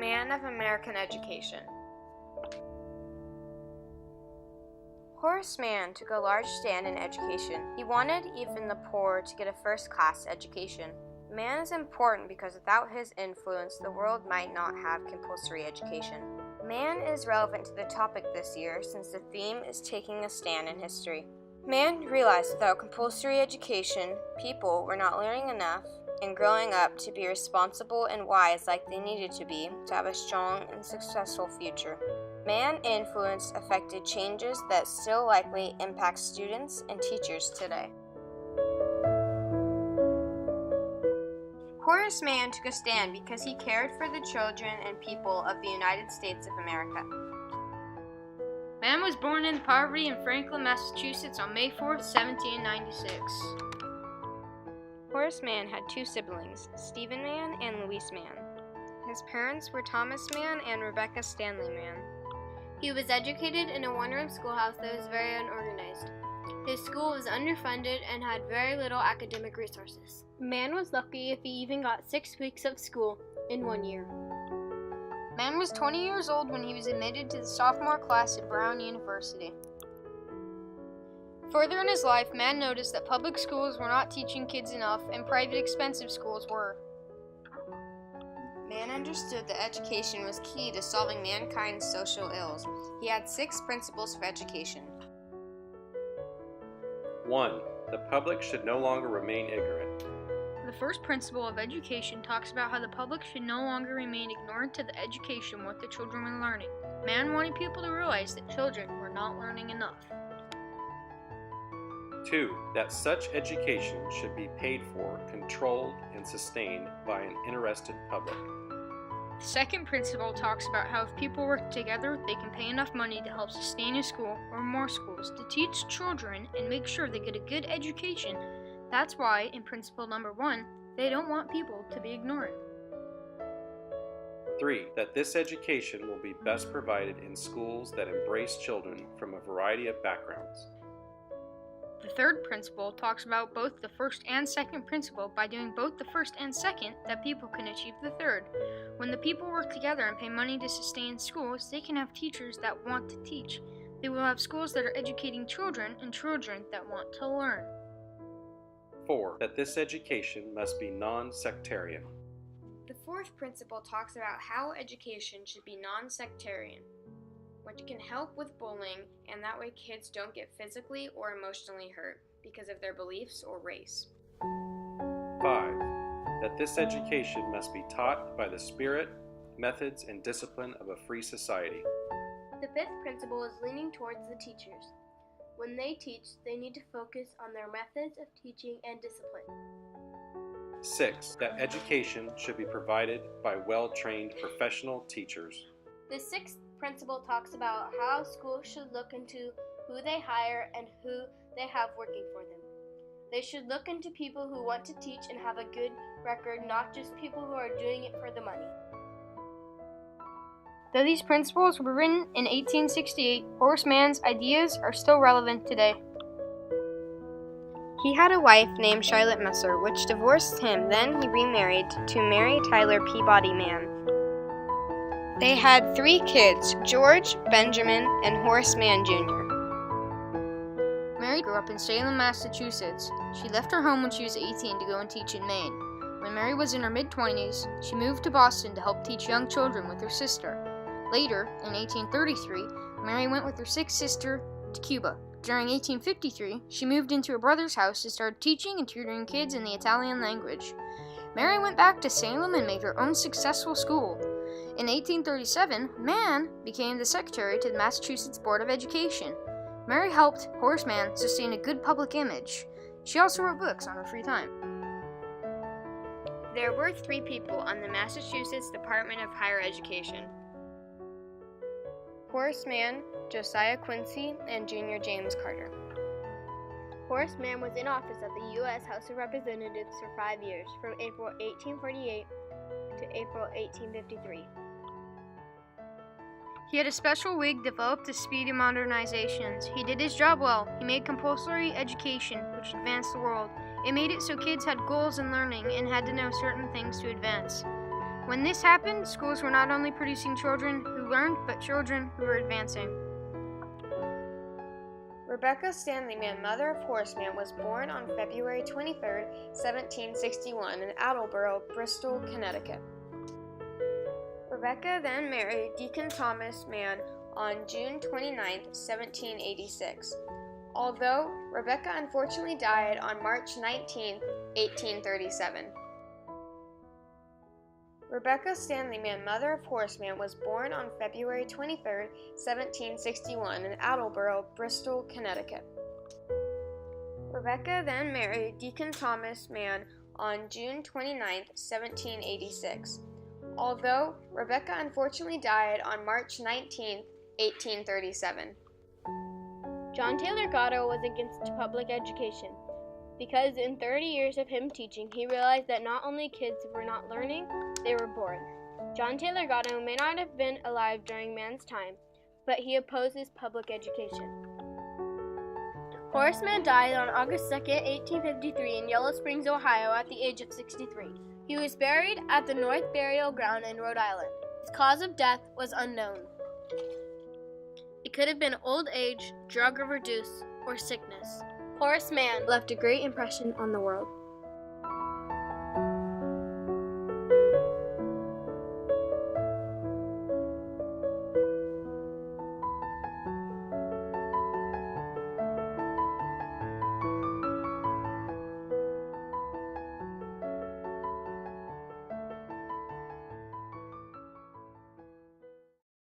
Man of American education. Horace Mann took a large stand in education. He wanted even the poor to get a first-class education. Mann is important because without his influence, the world might not have compulsory education. Mann is relevant to the topic this year since the theme is taking a stand in history. Mann realized without compulsory education, people were not learning enough and growing up to be responsible and wise like they needed to be to have a strong and successful future. Mann's influence affected changes that still likely impact students and teachers today. Horace Mann took a stand because he cared for the children and people of the United States of America. Mann was born in poverty in Franklin, Massachusetts on May 4, 1796. Horace Mann had two siblings, Stephen Mann and Louise Mann. His parents were Thomas Mann and Rebecca Stanley Mann. He was educated in a one-room schoolhouse that was very unorganized. His school was underfunded and had very little academic resources. Mann was lucky if he even got 6 weeks of school in 1 year. Mann was 20 years old when he was admitted to the sophomore class at Brown University. Further in his life, Mann noticed that public schools were not teaching kids enough and private expensive schools were. Mann understood that education was key to solving mankind's social ills. He had 6 principles for education. 1. The public should no longer remain ignorant. The first principle of education talks about how the public should no longer remain ignorant to the education what the children were learning. Mann wanted people to realize that children were not learning enough. 2. That such education should be paid for, controlled, and sustained by an interested public. The second principle talks about how if people work together, they can pay enough money to help sustain a school or more schools to teach children and make sure they get a good education. That's why, in principle number 1, they don't want people to be ignorant. 3. That this education will be best provided in schools that embrace children from a variety of backgrounds. The third principle talks about both the first and second principle. By doing both the first and second, that people can achieve the third. When the people work together and pay money to sustain schools, they can have teachers that want to teach. They will have schools that are educating children and children that want to learn. 4. That this education must be non-sectarian. The fourth principle talks about how education should be non-sectarian, which can help with bullying, and that way kids don't get physically or emotionally hurt because of their beliefs or race. 5. That this education must be taught by the spirit, methods, and discipline of a free society. The fifth principle is leaning towards the teachers. When they teach, they need to focus on their methods of teaching and discipline. 6. That education should be provided by well-trained professional teachers. The sixth principle talks about how schools should look into who they hire and who they have working for them. They should look into people who want to teach and have a good record, not just people who are doing it for the money. Though these principles were written in 1868, Horace Mann's ideas are still relevant today. He had a wife named Charlotte Messer, which divorced him. Then he remarried to Mary Tyler Peabody Mann. They had 3 kids, George, Benjamin, and Horace Mann Jr. Mary grew up in Salem, Massachusetts. She left her home when she was 18 to go and teach in Maine. When Mary was in her mid-20s, she moved to Boston to help teach young children with her sister. Later, in 1833, Mary went with her 6th sister to Cuba. During 1853, she moved into her brother's house to start teaching and tutoring kids in the Italian language. Mary went back to Salem and made her own successful school. In 1837, Mann became the secretary to the Massachusetts Board of Education. Mary helped Horace Mann sustain a good public image. She also wrote books on her free time. There were 3 people on the Massachusetts Department of Higher Education: Horace Mann, Josiah Quincy, and Junior James Carter. Horace Mann was in office at the U.S. House of Representatives for 5 years, from April 1848 to April 1853. He had a special wig developed to speed modernizations. He did his job well. He made compulsory education, which advanced the world. It made it so kids had goals in learning and had to know certain things to advance. When this happened, schools were not only producing children who learned, but children who were advancing. Rebecca Stanley Mann, mother of Horace Mann, was born on February 23, 1761 in Attleboro, Bristol, Connecticut. Rebecca then married Deacon Thomas Mann on June 29, 1786, although Rebecca unfortunately died on March 19, 1837. Rebecca Stanley Mann, mother of Horace Mann, was born on February 23, 1761 in Attleboro, Bristol, Connecticut. Rebecca then married Deacon Thomas Mann on June 29, 1786, although Rebecca unfortunately died on March 19, 1837. John Taylor Gatto was against public education because in 30 years of him teaching, he realized that not only kids were not learning, they were bored. John Taylor Gatto may not have been alive during Mann's time, but he opposes public education. Horace Mann died on August 2, 1853 in Yellow Springs, Ohio at the age of 63. He was buried at the North Burial Ground in Rhode Island. His cause of death was unknown. It could have been old age, drug overdose, or sickness. Horace Mann left a great impression on the world.